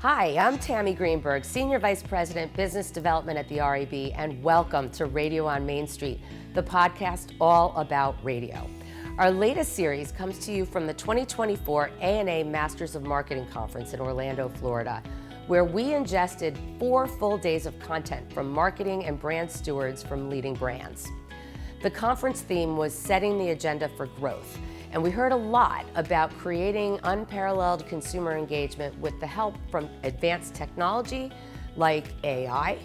Hi, I'm Tammy Greenberg, Senior Vice President, Business Development at the RAB, and welcome to Radio on Main Street, the podcast all about radio. Our latest series comes to you from the 2024 ANA Masters of Marketing Conference in Orlando, Florida, where we ingested 4 full days of content from marketing and brand stewards from leading brands. The conference theme was setting the agenda for growth, and we heard a lot about creating unparalleled consumer engagement with the help from advanced technology like AI.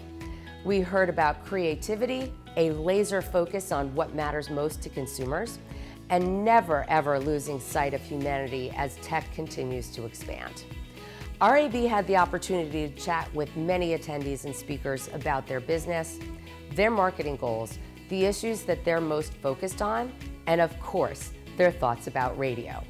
We heard about creativity, a laser focus on what matters most to consumers, and never ever losing sight of humanity as tech continues to expand. RAB had the opportunity to chat with many attendees and speakers about their business, their marketing goals, the issues that they're most focused on, and of course, their thoughts about radio.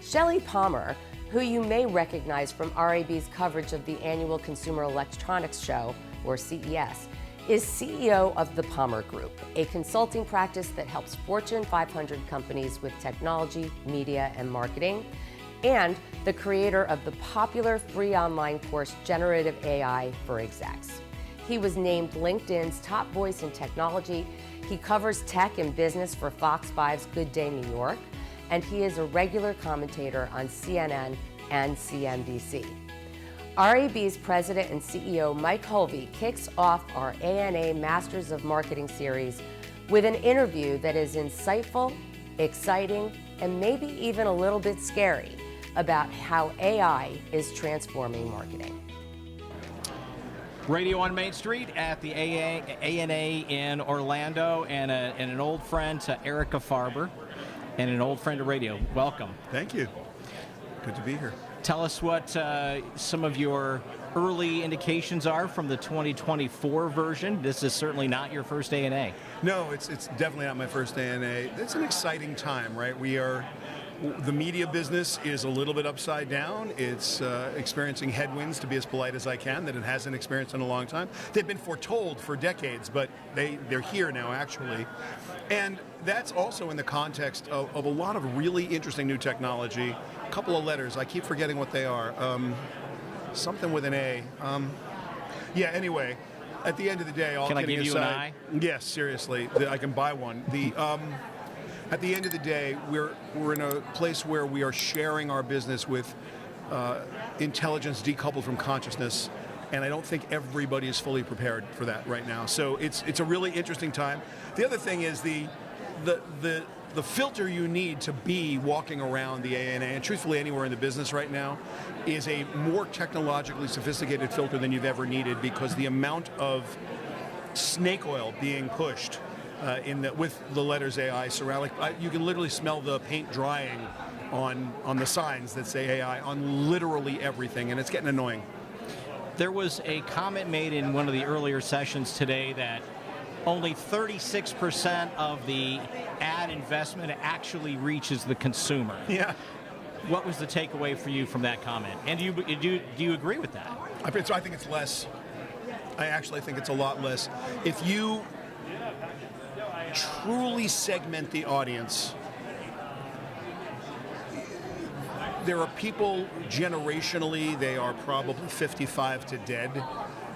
Shelly Palmer, who you may recognize from RAB's coverage of the annual Consumer Electronics Show, or CES, is CEO of the Palmer Group, a consulting practice that helps Fortune 500 companies with technology, media, and marketing, and the creator of the popular free online course Generative AI for Execs. He was named LinkedIn's top voice in technology. He covers tech and business for Fox 5's Good Day New York, and he is a regular commentator on CNN and CNBC. RAB's president and CEO Mike Hulvey kicks off our ANA Masters of Marketing series with an interview that is insightful, exciting, and maybe even a little bit scary about how AI is transforming marketing. Radio on Main Street at the ANA in Orlando, and an old friend to Erica Farber, and an old friend to radio. Welcome. Thank you. Good to be here. Tell us what some of your early indications are from the 2024 version. This is certainly not your first ANA. No, it's definitely not my first ANA. It's an exciting time, right? The media business is a little bit upside down. It's experiencing headwinds, to be as polite as I can, that it hasn't experienced in a long time. They've been foretold for decades, but they're here now, actually. And that's also in the context of a lot of really interesting new technology. A couple of letters, I keep forgetting what they are. Something with an A. Yeah, anyway, at the end of the day, all kidding aside. Can I give you an eye? Yes, seriously, I can buy one. At the end of the day, we're in a place where we are sharing our business with intelligence decoupled from consciousness, and I don't think everybody is fully prepared for that right now. So it's a really interesting time. The other thing is the filter you need to be walking around the ANA, and truthfully anywhere in the business right now, is a more technologically sophisticated filter than you've ever needed, because the amount of snake oil being pushed with the letters AI surround, you can literally smell the paint drying on the signs that say AI on literally everything, and it's getting annoying. There was a comment made in one of the earlier sessions today that only 36% of the ad investment actually reaches the consumer. Yeah. What was the takeaway for you from that comment? And do you agree with that? I think it's less. I actually think it's a lot less. If you truly segment the audience, there are people generationally, they are probably 55 to dead,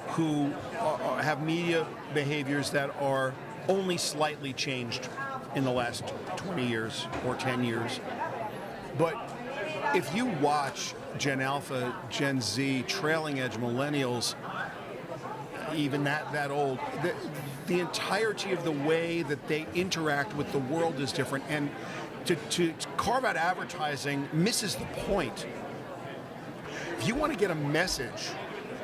who have media behaviors that are only slightly changed in the last 20 years or 10 years. But if you watch Gen Alpha, Gen Z, trailing edge millennials, even that old, the entirety of the way that they interact with the world is different, and to carve out advertising misses the point. If you want to get a message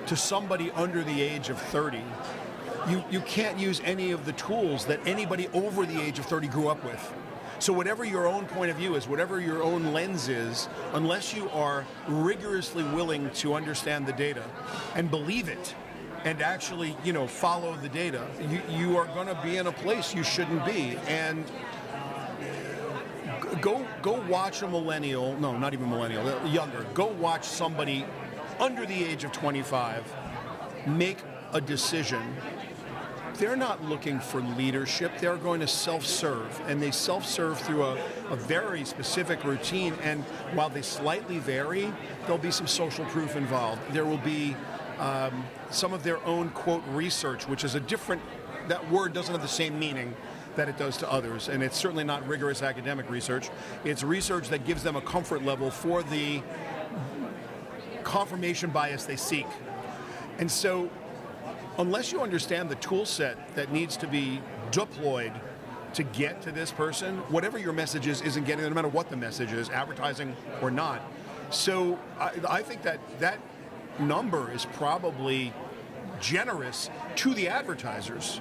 to somebody under the age of 30, you can't use any of the tools that anybody over the age of 30 grew up with. So whatever your own point of view is, whatever your own lens is, unless you are rigorously willing to understand the data and believe it, and actually, follow the data, you are going to be in a place you shouldn't be. And go watch a millennial, no, not even millennial, younger, go watch somebody under the age of 25 make a decision they're not looking for leadership. They're going to self-serve, and they self-serve through a very specific routine. And while they slightly vary, there'll be some social proof involved. There will be some of their own, quote, research, which is a different, that word doesn't have the same meaning that it does to others, and it's certainly not rigorous academic research. It's research that gives them a comfort level for the confirmation bias they seek. And so, unless you understand the tool set that needs to be deployed to get to this person, whatever your message is, isn't getting there, no matter what the message is, advertising or not. So I think that number is probably generous to the advertisers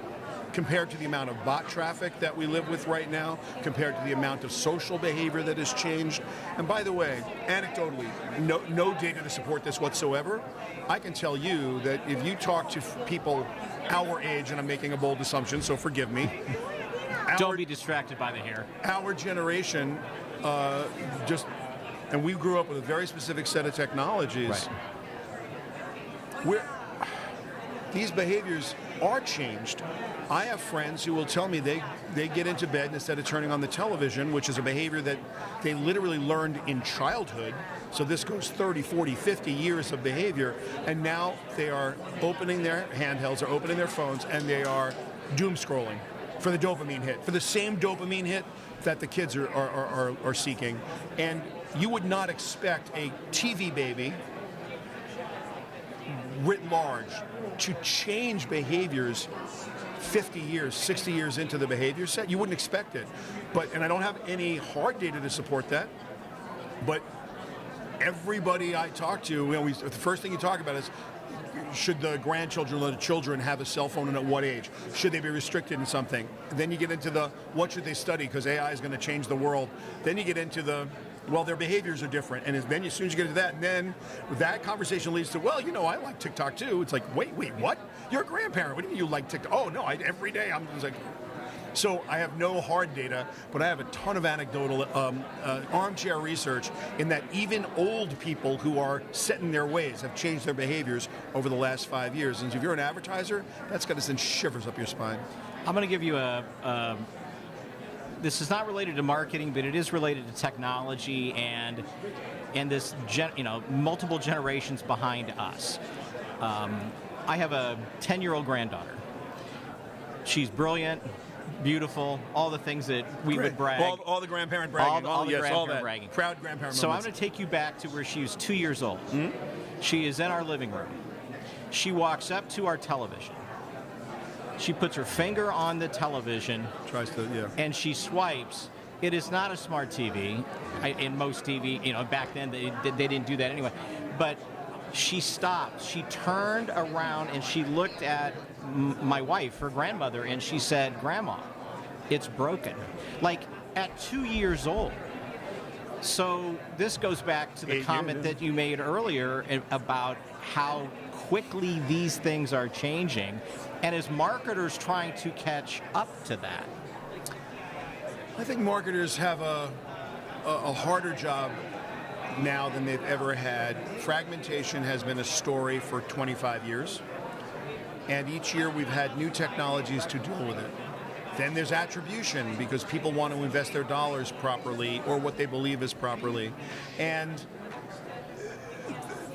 compared to the amount of bot traffic that we live with right now, compared to the amount of social behavior that has changed. And by the way, anecdotally, no data to support this whatsoever, I can tell you that if you talk to people our age, and I'm making a bold assumption, so forgive me. Don't be distracted by the hair. Our generation, and we grew up with a very specific set of technologies. Right. These behaviors are changed. I have friends who will tell me they get into bed instead of turning on the television, which is a behavior that they literally learned in childhood. So this goes 30, 40, 50 years of behavior, and now they are opening their handhelds, or opening their phones, and they are doom scrolling for the dopamine hit, for the same dopamine hit that the kids are seeking. And you would not expect a TV baby writ large to change behaviors 50 years, 60 years into the behavior set. You wouldn't expect it. And I don't have any hard data to support that, but everybody I talk to, the first thing you talk about is, should the grandchildren or the children have a cell phone, and at what age? Should they be restricted in something? Then you get into what should they study, because AI is going to change the world. Then you get into their behaviors are different. And then as soon as you get into that, and then that conversation leads to, I like TikTok too. It's like, wait, what? You're a grandparent. What do you mean you like TikTok? Oh, no, every day I'm just like... So I have no hard data, but I have a ton of anecdotal armchair research in that even old people who are set in their ways have changed their behaviors over the last 5 years. And if you're an advertiser, that's going to send shivers up your spine. I'm going to give you this is not related to marketing, but it is related to technology and this, multiple generations behind us. I have a 10-year-old granddaughter. She's brilliant, beautiful, all the things that we would brag. All the grandparent bragging. All the grandparent bragging. Proud grandparent So moments. I'm going to take you back to where she was 2 years old. Mm-hmm. She is in our living room. She walks up to our television. She puts her finger on the television. Tries to, yeah. And she swipes. It is not a smart TV. In most TV, back then they didn't do that anyway. But she stopped. She turned around and she looked at my wife, her grandmother, and she said, "Grandma, it's broken." Like at 2 years old. So this goes back to the comment that you made earlier about how quickly these things are changing, and as marketers trying to catch up to that. I think marketers have a harder job now than they've ever had. Fragmentation has been a story for 25 years, and each year we've had new technologies to deal with it. Then there's attribution, because people want to invest their dollars properly, or what they believe is properly. And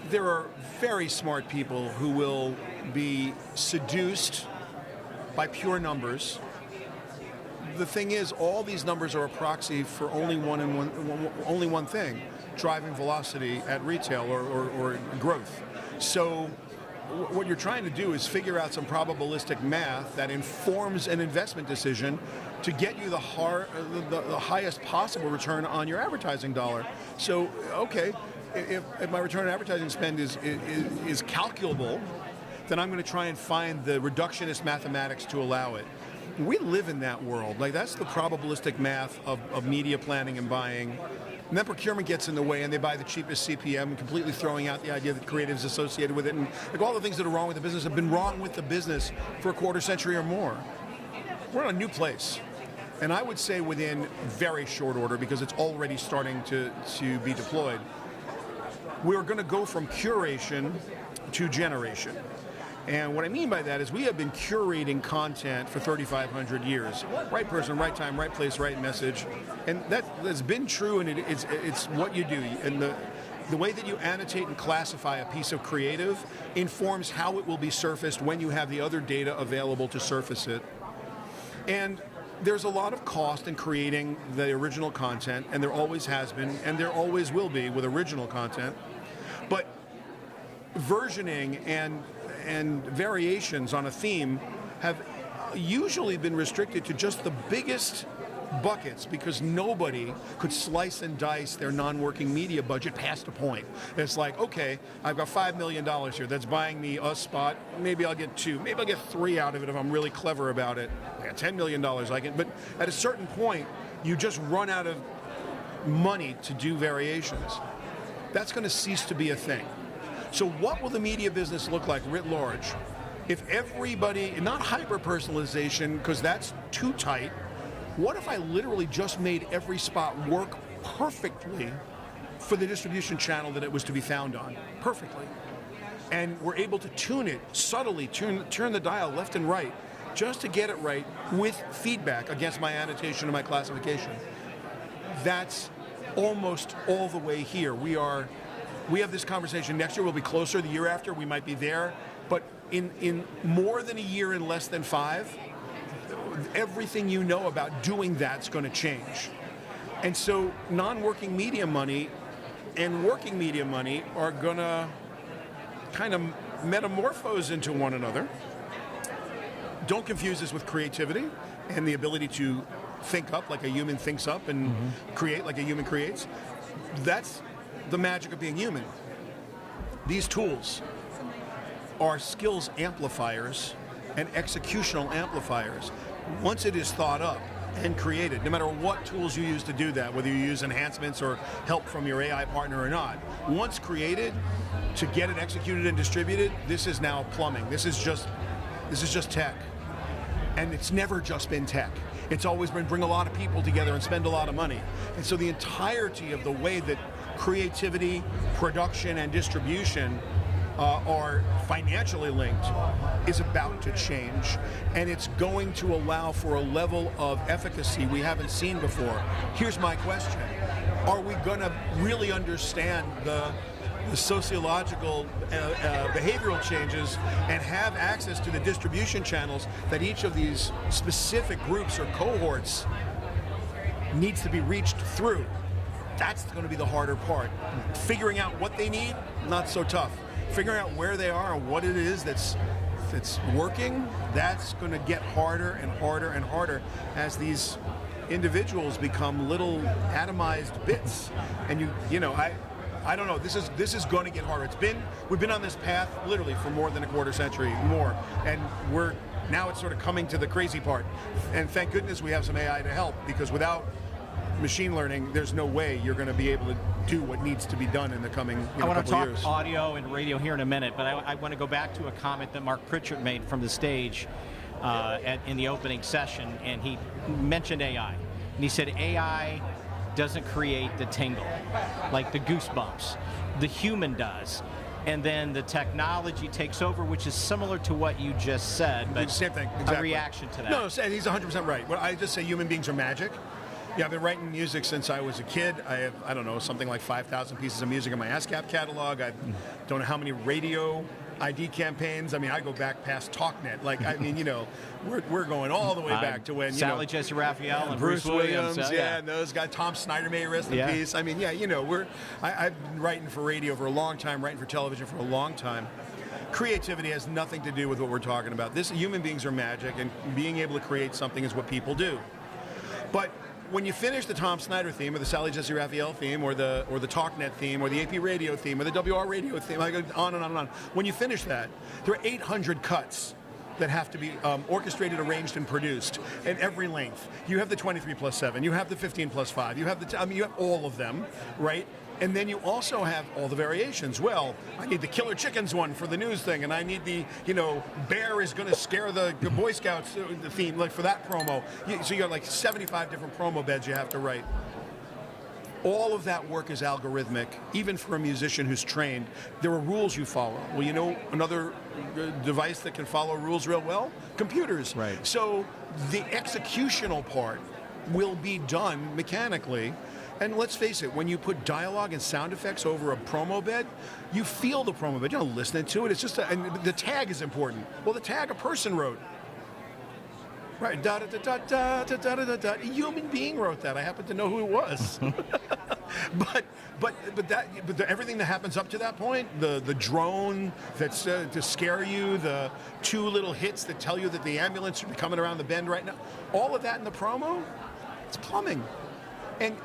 there are very smart people who will be seduced by pure numbers. The thing is, all these numbers are a proxy for only one thing: driving velocity at retail or growth. So what you're trying to do is figure out some probabilistic math that informs an investment decision to get you the highest possible return on your advertising dollar. So, okay, if my return on advertising spend is calculable, then I'm going to try and find the reductionist mathematics to allow it. We live in that world. Like, that's the probabilistic math of media planning and buying. And then procurement gets in the way, and they buy the cheapest CPM, completely throwing out the idea that creative is associated with it. And like, all the things that are wrong with the business have been wrong with the business for a quarter century or more. We're in a new place. And I would say within very short order, because it's already starting to be deployed, we're going to go from curation to generation. And what I mean by that is we have been curating content for 3,500 years. Right person, right time, right place, right message. And that's been true, and it's what you do. And the way that you annotate and classify a piece of creative informs how it will be surfaced when you have the other data available to surface it. And there's a lot of cost in creating the original content, and there always has been, and there always will be with original content. But versioning and variations on a theme have usually been restricted to just the biggest buckets because nobody could slice and dice their non-working media budget past a point. It's like, okay, I've got $5 million here. That's buying me a spot. Maybe I'll get 2. Maybe I'll get 3 out of it if I'm really clever about it. I got $10 million. But at a certain point, you just run out of money to do variations. That's going to cease to be a thing. So what will the media business look like writ large if everybody, not hyper-personalization, because that's too tight. What if I literally just made every spot work perfectly for the distribution channel that it was to be found on? Perfectly. And we're able to tune it subtly, turn the dial left and right, just to get it right with feedback against my annotation and my classification. That's almost all the way here. We have this conversation next year. We'll be closer. The year after, we might be there. But in more than a year and less than 5, everything you know about doing that's going to change. And so non-working media money and working media money are going to kind of metamorphose into one another. Don't confuse this with creativity and the ability to think up like a human thinks up and create like a human creates. That's the magic of being human. These tools are skills amplifiers and executional amplifiers. Once it is thought up and created, no matter what tools you use to do that, whether you use enhancements or help from your AI partner or not, once created, to get it executed and distributed, this is now plumbing. This is just tech. And it's never just been tech. It's always been bring a lot of people together and spend a lot of money. And so the entirety of the way that creativity, production, and distribution are financially linked is about to change, and it's going to allow for a level of efficacy we haven't seen before. Here's my question. Are we going to really understand the sociological behavioral changes and have access to the distribution channels that each of these specific groups or cohorts needs to be reached through? That's going to be the harder part. Figuring out what they need, not so tough. Figuring out where they are and what it is that's working, that's going to get harder and harder and harder as these individuals become little atomized bits. And I don't know. This is going to get harder. We've been on this path literally for more than a quarter century, more, and now it's sort of coming to the crazy part. And thank goodness we have some AI to help, because without machine learning, there's no way you're going to be able to do what needs to be done in the coming I want to talk years. Audio and radio here in a minute, but I want to go back to a comment that Mark Pritchard made from the stage in the opening session, and he mentioned AI. And he said AI doesn't create the tingle, like the goosebumps. The human does. And then the technology takes over, which is similar to what you just said, but same thing, exactly. A reaction to that. No, he's 100% right. Well, I just say human beings are magic. Yeah, I've been writing music since I was a kid. I have, I don't know, something like 5,000 pieces of music in my ASCAP catalog. I don't know how many radio ID campaigns. I mean, I go back past TalkNet. Like, I mean, we're going all the way back to when, Sally Jesse Raphael and Bruce Williams. Yeah, and those guys. Tom Snyder, may rest in peace. I mean, yeah, I've been writing for radio for a long time, writing for television for a long time. Creativity has nothing to do with what we're talking about. Human beings are magic, and being able to create something is what people do. But when you finish the Tom Snyder theme, or the Sally Jesse Raphael theme, or the TalkNet theme, or the AP radio theme, or the WR radio theme, I go on and on and on. When you finish that, there are 800 cuts that have to be orchestrated, arranged, and produced in every length. You have the 23+7, you have the 15+5, you have you have all of them, right? And then you also have all the variations. Well, I need the Killer Chickens one for the news thing, and I need the, Bear is going to scare the Boy Scouts the theme, like for that promo. So you got like 75 different promo beds you have to write. all of that work is algorithmic. Even for a musician who's trained, there are rules you follow. Well, you know another device that can follow rules real well? Computers. Right. So the executional part will be done mechanically. And let's face it, when you put dialogue and sound effects over a promo bed, you feel the promo bed. You're not listening to it. It's just, and the tag is important. Well, the tag a person wrote. Right, da da da da da da da da da. A human being wrote that. I happen to know who it was. but everything that happens up to that point, the drone that's to scare you, the 2 little hits that tell you that the ambulance should be coming around the bend right now, all of that in the promo, it's plumbing. And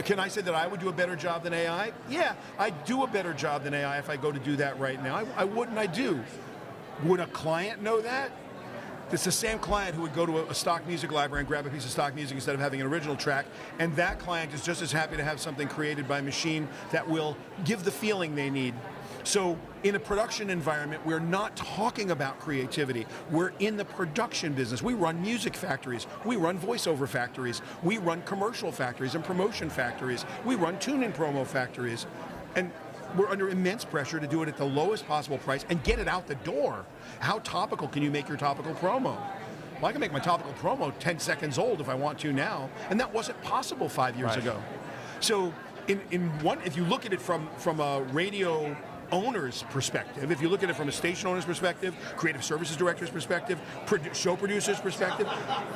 can I say that I would do a better job than AI? Yeah, I'd do a better job than AI if I go to do that right now. I would and I do. Would a client know that? It's the same client who would go to a stock music library and grab a piece of stock music instead of having an original track, and that client is just as happy to have something created by a machine that will give the feeling they need. So in a production environment, we're not talking about creativity. We're in the production business. We run music factories. We run voiceover factories. We run commercial factories and promotion factories. We run tune-in promo factories. And we're under immense pressure to do it at the lowest possible price and get it out the door. How topical can you make your topical promo? Well, I can make my topical promo 10 seconds old if I want to now, and that wasn't possible 5 years ago. So if you look at it from a radio owner's perspective, if you look at it from a station owner's perspective, creative services director's perspective, show producer's perspective,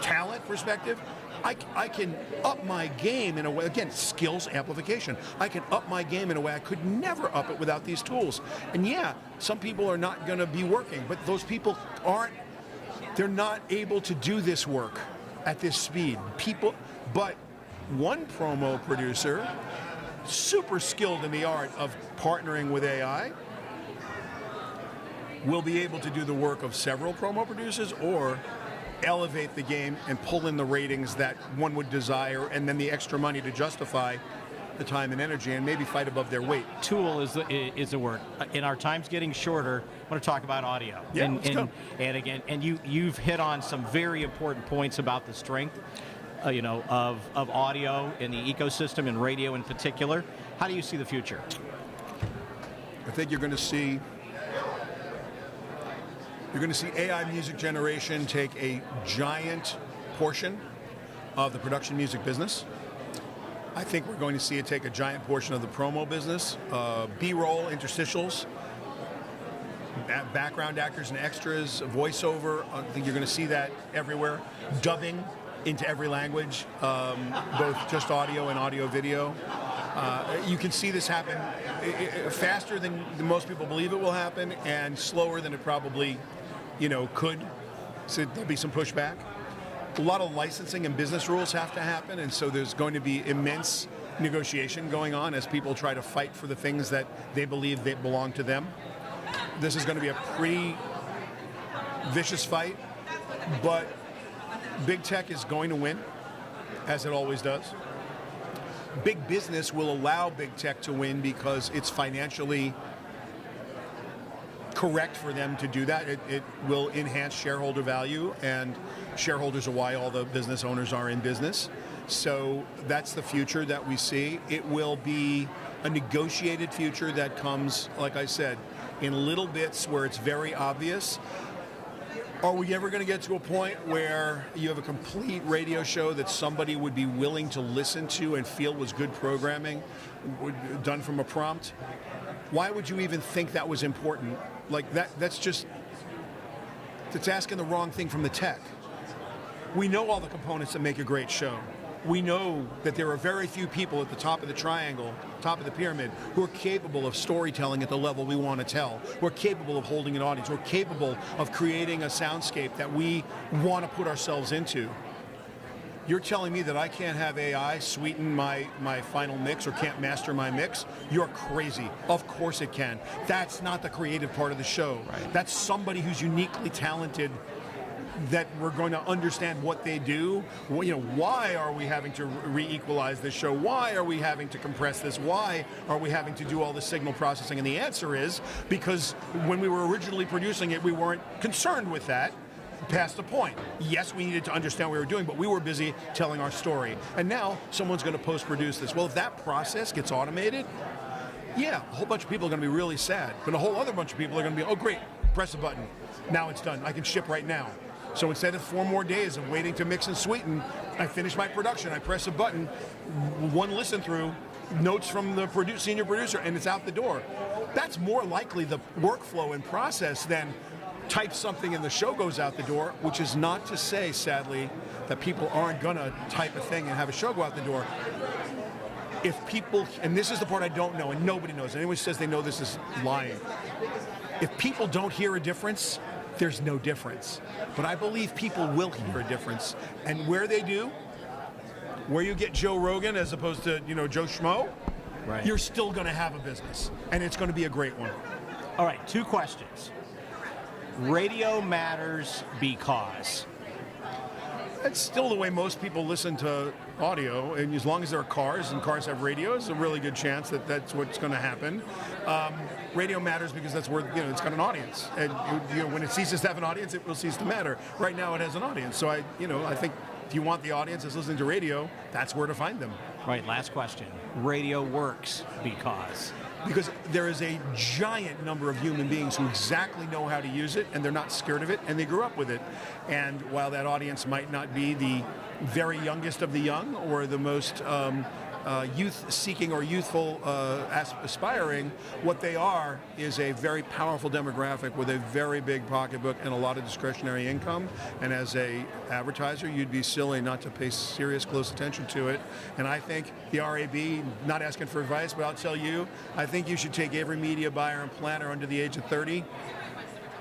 talent perspective, I can up my game in a way, again, skills amplification. I can up my game in a way I could never up it without these tools. And yeah, some people are not going to be working, but those people they're not able to do this work at this speed. But one promo producer, super skilled in the art of partnering with AI, will be able to do the work of several promo producers or elevate the game and pull in the ratings that one would desire, and then the extra money to justify the time and energy and maybe fight above their weight. Tool is the word. In our time's getting shorter, I want to talk about audio. Yeah, let's go. And again, and you've hit on some very important points about the strength of audio in the ecosystem and radio in particular. How do you see the future? I think you're going to see AI music generation take a giant portion of the production music business. I think we're going to see it take a giant portion of the promo business, B-roll, interstitials, background actors and extras, voiceover. I think you're going to see that everywhere. Dubbing into every language, both just audio and audio video. You can see this happen faster than most people believe it will happen, and slower than it probably could. So there'll be some pushback. A lot of licensing and business rules have to happen, and so there's going to be immense negotiation going on as people try to fight for the things that they believe they belong to them. This is going to be a pretty vicious fight, but big tech is going to win, as it always does. Big business will allow big tech to win because it's financially correct for them to do that. It will enhance shareholder value, and shareholders are why all the business owners are in business. So that's the future that we see. It will be a negotiated future that comes, like I said, in little bits where it's very obvious. Are we ever going to get to a point where you have a complete radio show that somebody would be willing to listen to and feel was good programming, done from a prompt? Why would you even think that was important? Like that's asking the wrong thing from the tech. We know all the components that make a great show. We know that there are very few people at the top of the triangle, top of the pyramid, who are capable of storytelling at the level we want to tell. We're capable of holding an audience. We're capable of creating a soundscape that we want to put ourselves into. You're telling me that I can't have AI sweeten my final mix or can't master my mix? You're crazy. Of course it can. That's not the creative part of the show. Right. That's somebody who's uniquely talented, that we're going to understand what they do. Why are we having to re-equalize this show? Why are we having to compress this? Why are we having to do all the signal processing? And the answer is because when we were originally producing it, we weren't concerned with that. past the point. Yes, we needed to understand what we were doing, but we were busy telling our story. And now someone's going to post-produce this. Well, if that process gets automated, yeah, a whole bunch of people are going to be really sad. But a whole other bunch of people are going to be, oh, great, press a button. Now it's done. I can ship right now. So instead of 4 more days of waiting to mix and sweeten, I finish my production. I press a button, one listen through, notes from the senior producer, and it's out the door. That's more likely the workflow and process than type something and the show goes out the door, which is not to say, sadly, that people aren't going to type a thing and have a show go out the door. If people, and this is the part I don't know, and nobody knows, anyone who says they know this is lying. If people don't hear a difference, there's no difference. But I believe people will hear a difference. And where they do, where you get Joe Rogan as opposed to, Joe Schmo, right, you're still going to have a business. And it's going to be a great one. All right, 2 questions. Radio matters because? That's still the way most people listen to audio, and as long as there are cars and cars have radios, a really good chance that that's what's going to happen. Radio matters because that's where it's got an audience, and when it ceases to have an audience, it will cease to matter. Right now, it has an audience, so I think if you want the audience that's listening to radio, that's where to find them. Right. Last question. Radio works because? Because there is a giant number of human beings who exactly know how to use it, and they're not scared of it, and they grew up with it. And while that audience might not be the very youngest of the young or the most youth-seeking or youthful aspiring, what they are is a very powerful demographic with a very big pocketbook and a lot of discretionary income. And as a advertiser, you'd be silly not to pay serious, close attention to it. And I think the RAB, not asking for advice, but I'll tell you, I think you should take every media buyer and planner under the age of 30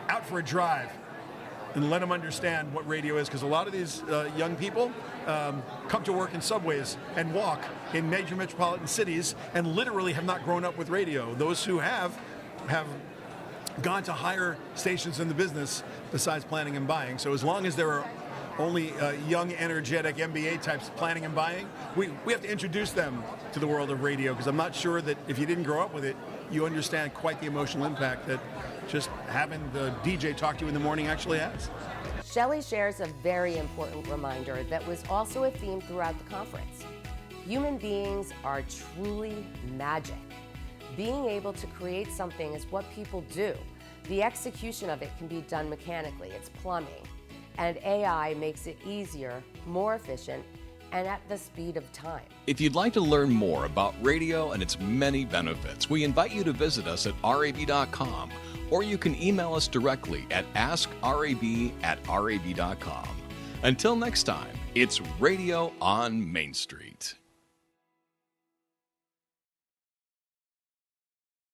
out for a drive and let them understand what radio is, because a lot of these young people come to work in subways and walk in major metropolitan cities and literally have not grown up with radio. Those who have gone to higher stations in the business besides planning and buying. So as long as there are only young, energetic MBA types planning and buying, we have to introduce them to the world of radio, because I'm not sure that if you didn't grow up with it, you understand quite the emotional impact that just having the DJ talk to you in the morning actually has. Shelly shares a very important reminder that was also a theme throughout the conference. Human beings are truly magic. Being able to create something is what people do. The execution of it can be done mechanically. It's plumbing. And AI makes it easier, more efficient, and at the speed of time. If you'd like to learn more about radio and its many benefits, we invite you to visit us at rab.com, or you can email us directly at askrab@rab.com. Until next time, it's Radio on Main Street.